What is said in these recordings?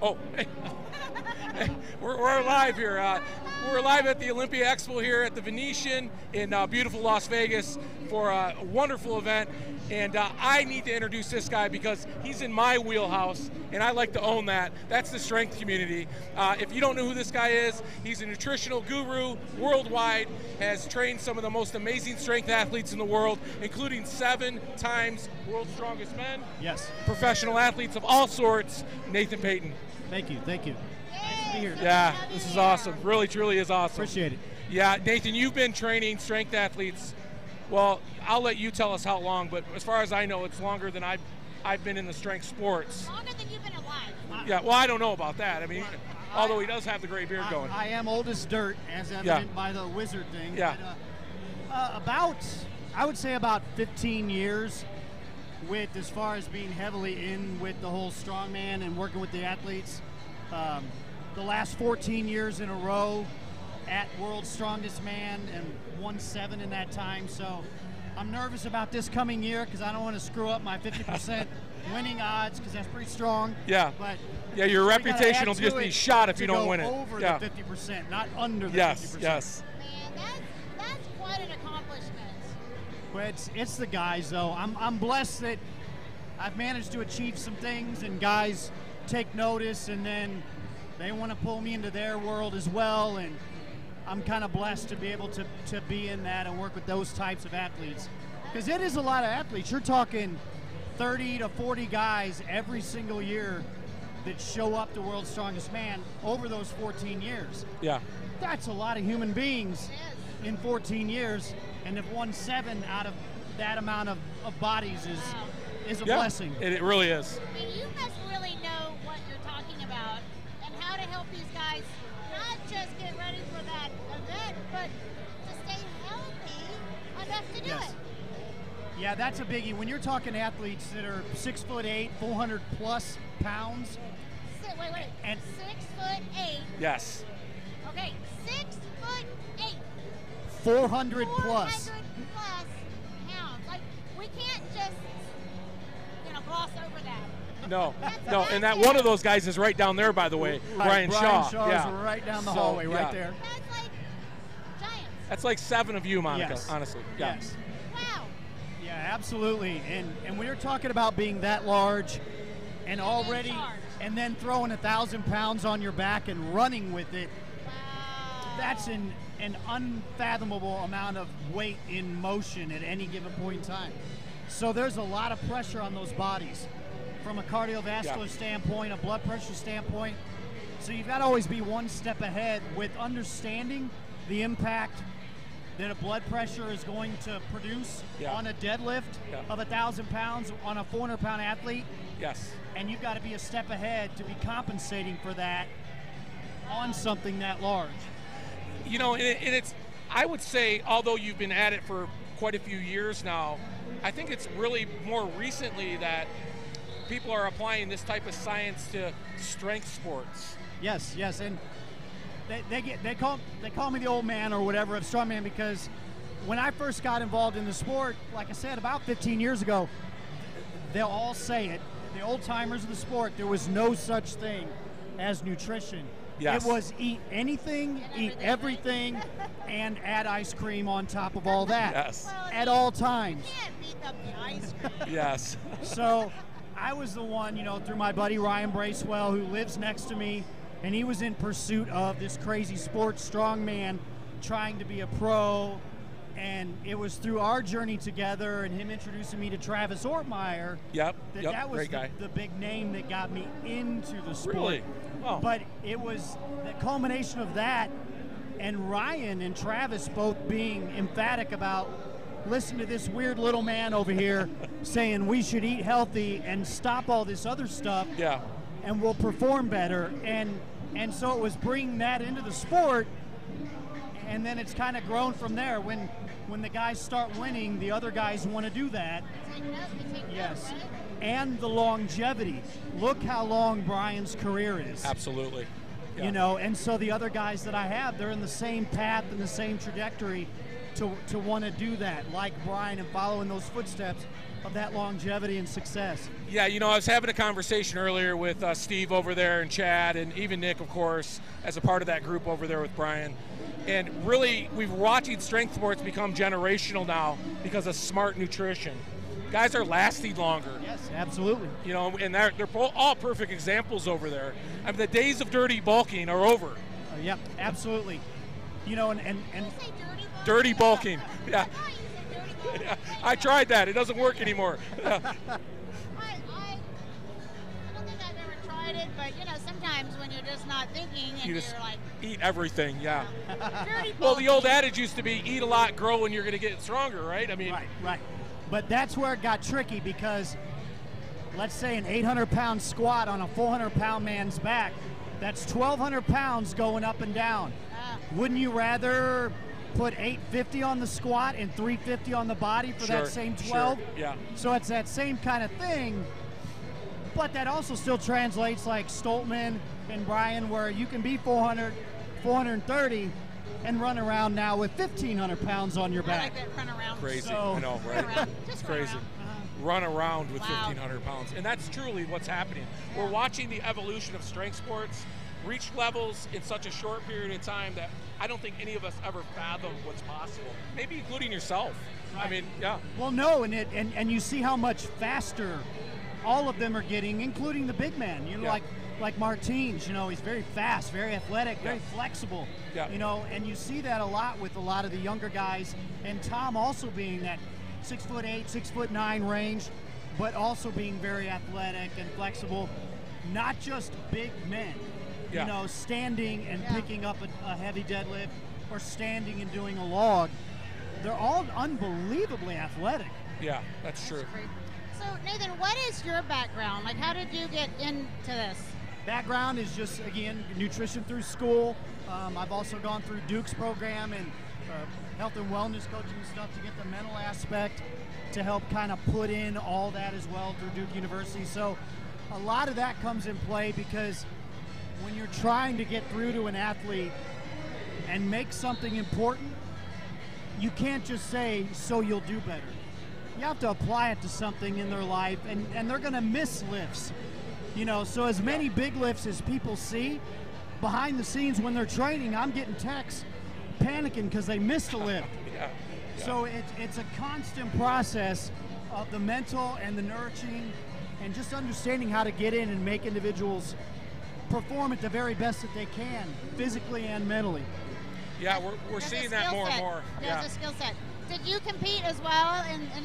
Oh, hey. We're live here. We're live at the Olympia Expo here at the Venetian in beautiful Las Vegas for a wonderful event. And I need to introduce this guy because he's in my wheelhouse, and I like to own that. That's the strength community. If you don't know who this guy is, he's a nutritional guru worldwide, has trained some of the most amazing strength athletes in the world, including 7 times world's strongest men. Yes. Professional athletes of all sorts, Nathan Payton. Thank you, thank you. Nice to be here. Yeah, this is awesome. Really, truly is awesome. Appreciate it. Yeah, Nathan, you've been training strength athletes. Well, I'll let you tell us how long, but as far as I know, it's longer than I've been in the strength sports. Longer than you've been alive. Yeah, well, I don't know about that. I mean, although he does have the gray beard going. I am old as dirt, as evident by the wizard thing. Yeah. But, I would say about 15 years with, as far as being heavily in with the whole strongman and working with the athletes. The last 14 years in a row at World's Strongest Man and won 7 in that time. So I'm nervous about this coming year because I don't want to screw up my 50% winning odds because that's pretty strong. Yeah. But yeah, your reputation will just be shot if you don't win it. Over the 50%, not under the 50%. Yes. Man, that's quite an accomplishment. But it's the guys though. I'm blessed that I've managed to achieve some things and guys take notice and then they want to pull me into their world as well, and I'm kind of blessed to be able to be in that and work with those types of athletes. Because it is a lot of athletes. You're talking 30 to 40 guys every single year that show up to World's Strongest Man over those 14 years. Yeah. That's a lot of human beings in 14 years, and have won 7 out of that amount of bodies is a blessing. It really is. I mean, you must really know what you're talking about and how to help these guys not just get ready for that event, but to stay healthy enough to do it. Yeah, that's a biggie. When you're talking athletes that are 6'8", 400 plus pounds. Wait. And 6'8". Yes. Okay, 6'8". 400 plus. 400 plus pounds. Like, we can't just, gloss over that. No, and that one of those guys is right down there, by the way, Brian Shaw. Shaw is right down the hallway, right there. That's like giants. That's like 7 of you, Monica, Yes. honestly. Yes. Wow. Yeah, absolutely. And when you're talking about being that large and already, and then throwing 1,000 pounds on your back and running with it, that's an unfathomable amount of weight in motion at any given point in time. So there's a lot of pressure on those bodies from a cardiovascular standpoint, a blood pressure standpoint. So you've got to always be one step ahead with understanding the impact that a blood pressure is going to produce on a deadlift of 1,000 pounds on a 400-pound athlete. Yes. And you've got to be a step ahead to be compensating for that on something that large. And it's, I would say, although you've been at it for quite a few years now, I think it's really more recently that people are applying this type of science to strength sports. Yes, and they call me the old man or whatever of strongman because when I first got involved in the sport, like I said, about 15 years ago, they'll all say it. The old timers of the sport, there was no such thing as nutrition. Yes. It was eat anything, eat everything, and add ice cream on top of all that. Yes. At all times. You can't beat up the ice cream. Yes. So I was the one, through my buddy Ryan Bracewell, who lives next to me, and he was in pursuit of this crazy sports strongman trying to be a pro. And it was through our journey together and him introducing me to Travis Ortmeyer that was the big name that got me into the sport. Really? Oh. But it was the culmination of that and Ryan and Travis both being emphatic about, listen to this weird little man over here saying we should eat healthy and stop all this other stuff and we'll perform better. And so it was bringing that into the sport, and then it's kind of grown from there. When the guys start winning, the other guys want to do that. Yes. And the longevity. Look how long Brian's career is. Absolutely. Yeah. And so the other guys that I have, they're in the same path and the same trajectory to want to do that, like Brian, and follow in those footsteps of that longevity and success. Yeah, you know, I was having a conversation earlier with Steve over there and Chad and even Nick, of course, as a part of that group over there with Brian. And really, we're watching strength sports become generational now because of smart nutrition. Guys are lasting longer. Yes, absolutely. You know, and they're all perfect examples over there. I mean, the days of dirty bulking are over. Yep, absolutely. You know, and Did you say Dirty bulking, yeah. I thought you said dirty bulking. Yeah, I tried that. It doesn't work anymore. I don't think I've ever tried it, but you know, sometimes when you're just not thinking and You just you're like, eat everything, yeah. dirty Well, the old bulking. adage used to be eat a lot, grow, and you're going to get stronger, right? I mean, right. But that's where it got tricky because let's say an 800-pound squat on a 400-pound man's back, that's 1,200 pounds going up and down. Wouldn't you rather put 850 on the squat and 350 on the body for that same 12? Sure, yeah. So it's that same kind of thing, but that also still translates like Stoltman and Brian, where you can be 400, 430 and run around now with 1,500 pounds on your I back. like that run around. Crazy, So- I know, Run right? around. It's Just run crazy. around. Run around with Wow. 1,500 pounds. And that's truly what's happening. We're watching the evolution of strength sports reach levels in such a short period of time that I don't think any of us ever fathomed what's possible, maybe including yourself. I mean, yeah. Well, no, and you see how much faster all of them are getting, including the big man. You know, Yeah. like Martins. You know, he's very fast, very athletic, very flexible. Yeah. You know, and you see that a lot with a lot of the younger guys. And Tom also being that 6'8", 6'9" range, but also being very athletic and flexible. Not just big men. Yeah. You know, standing and Yeah. picking up a heavy deadlift or standing and doing a log. They're all unbelievably athletic. Yeah, that's true. So Nathan, what is your background? Like, how did you get into this? Background is just, again, nutrition through school. I've also gone through Duke's program and health and wellness coaching stuff to get the mental aspect to help kind of put in all that as well through Duke University. So a lot of that comes in play because when you're trying to get through to an athlete and make something important, you can't just say, so you'll do better. You have to apply it to something in their life, and they're going to miss lifts. You know, so as many big lifts as people see, behind the scenes when they're training, I'm getting texts panicking because they missed a lift. Yeah. So it's a constant process of the mental and the nurturing and just understanding how to get in and make individuals perform at the very best that they can, physically and mentally. Yeah, we're There's a seeing that skill more and set. more. There's Yeah. a skill set. Did you compete as well?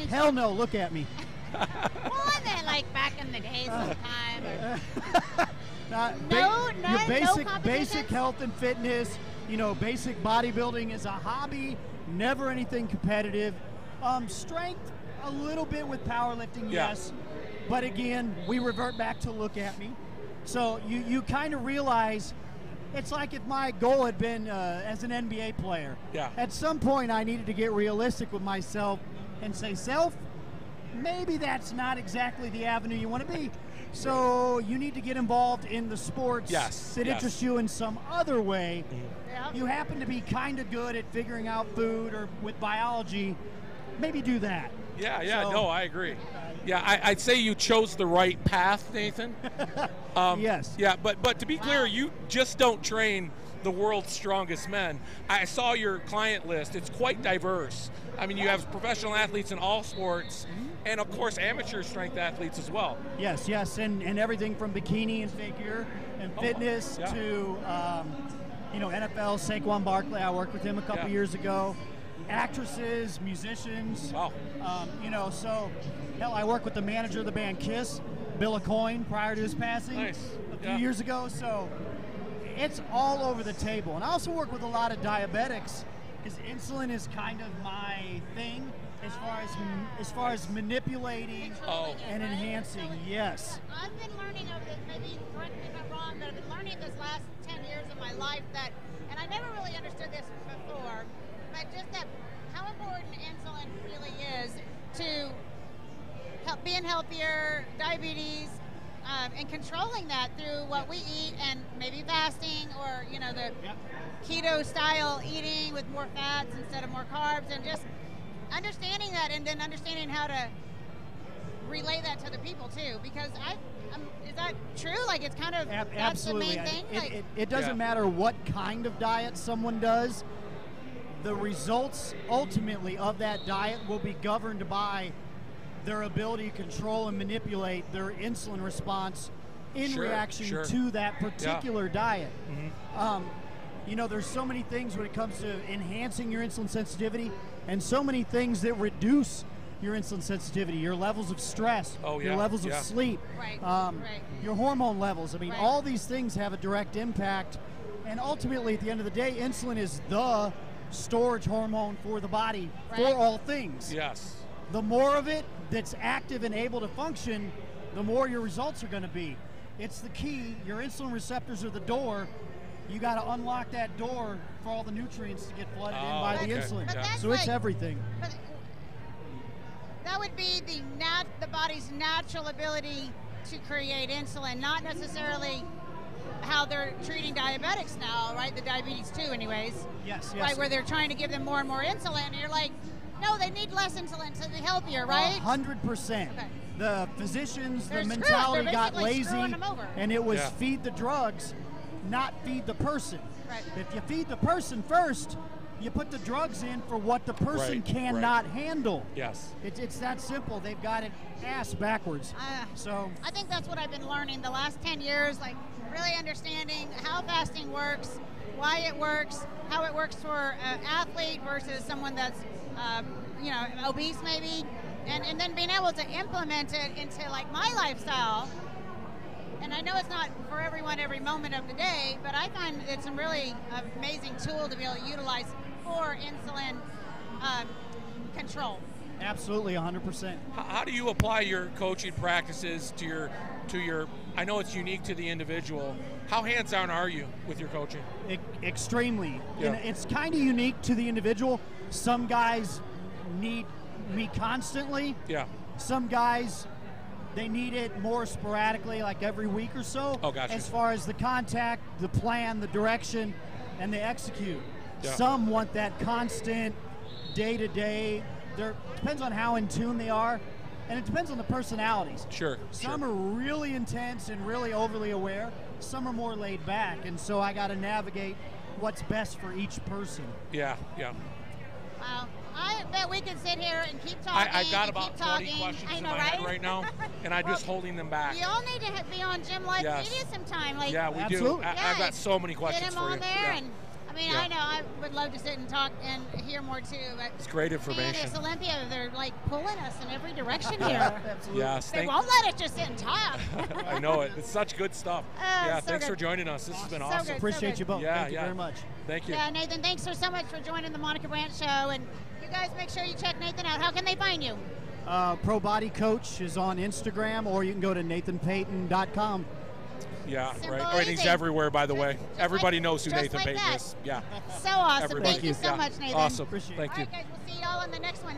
Hell no, look at me. Well, I meant like back in the day sometime. Or, Your no basic competitions? health and fitness, you know, basic bodybuilding is a hobby, never anything competitive. Strength, a little bit with powerlifting, Yeah. yes. But again, we revert back to look at me. So you kind of realize it's like if my goal had been as an NBA player. Yeah. At some point, I needed to get realistic with myself and say, self, maybe that's not exactly the avenue you want to be. So you need to get involved in the sports that interest you in some other way. yeah. You happen to be kind of good at figuring out food or with biology, maybe do that. Yeah, So- no, I agree. Yeah, I'd say you chose the right path, Nathan. Yes. Yeah, but to be clear, Wow. you just don't train the world's strongest men. I saw your client list. It's quite diverse. I mean, you have professional athletes in all sports, and of course, amateur strength athletes as well. Yes, and everything from bikini and figure and fitness yeah. to, NFL, Saquon Barkley. I worked with him a couple Yeah. years ago. Actresses, musicians. Wow. So hell, I worked with the manager of the band Kiss, Bill Aucoin, prior to his passing Nice. a few Yeah. years ago. So it's all over the table. And I also work with a lot of diabetics because insulin is kind of my thing as far as manipulating Oh. and enhancing. Yes. I've been learning over this, maybe correct me if I'm wrong, but I've been learning this last 10 years of my life that, and I never really understood this before, but just that how important insulin really is to help being healthier, diabetes, and controlling that through what we eat and maybe fasting or, the Yep. keto style eating with more fats instead of more carbs, and just understanding that and then understanding how to relay that to the people too, because is that true? Like it's kind of that's absolutely. the main thing. It doesn't matter what kind of diet someone does. The results ultimately of that diet will be governed by their ability to control and manipulate their insulin response in reaction to that particular diet. You know, there's so many things when it comes to enhancing your insulin sensitivity, and so many things that reduce your insulin sensitivity, your levels of stress, your levels of sleep, your hormone levels. I mean, all these things have a direct impact, and ultimately at the end of the day, insulin is the storage hormone for the body for all things. Yes. The more of it that's active and able to function, the more your results are going to be. It's the key. Your insulin receptors are the door. You got to unlock that door for all the nutrients to get flooded in by the insulin. So it's everything. But that would be the body's natural ability to create insulin, not necessarily how they're treating diabetics now, right? The diabetes 2 anyways. Yes. Right, where they're trying to give them more and more insulin, and you're like, no, they need less insulin to be healthier, right? 100%. Okay. The physicians, They're the mentality got lazy, them over. and it was feed the drugs, not feed the person. Right. If you feed the person first, you put the drugs in for what the person cannot handle. Yes. It's that simple. They've got it ass backwards. So I think that's what I've been learning the last 10 years, like really understanding how fasting works, why it works, how it works for an athlete versus someone that's you know, obese maybe, and then being able to implement it into like my lifestyle. And I know it's not for everyone every moment of the day, but I find it's a really amazing tool to be able to utilize for insulin control. Absolutely, 100%. How do you apply your coaching practices to your? I know it's unique to the individual. How hands-on are you with your coaching? Extremely. Yeah. And it's kind of unique to the individual. Some guys need me constantly. Yeah. Some guys, they need it more sporadically, like every week or so. Oh, gotcha. As far as the contact, the plan, the direction, and the execute. Yeah. Some want that constant, day-to-day. Depends on how in tune they are, and it depends on the personalities. Sure. Some are really intense and really overly aware. Some are more laid back, and so I got to navigate what's best for each person. Yeah. Wow. I bet we could sit here and keep talking. I've got about 20 talking. questions in know, my head right now, and I'm just holding them back. You all need to be on Gym Life Media sometime. Like, yeah, we Absolutely. do. I've got so many questions get him for on you. there, and I mean, I know I would love to sit and talk and hear more too. But it's great information. Man, it's Olympia. They're like pulling us in every direction here. Absolutely. Yes. They won't let us just sit and talk. I know it. It's such good stuff. So thanks good. for joining us. This has been So awesome. good. Appreciate you both. Thank you very much. Thank you. Yeah, Nathan, thanks so much for joining the Monica Brant Show. And you guys make sure you check Nathan out. How can they find you? Pro Body Coach is on Instagram, or you can go to nathanpayton.com. Yeah, Simple, right. Everything's easy. everywhere, by the way. Everybody knows who just Nathan like Payton that. is. Yeah. So awesome. Everybody. Thank you so much, Nathan. Awesome. Appreciate it. Thank All you. right, guys, we'll see you all on the next one.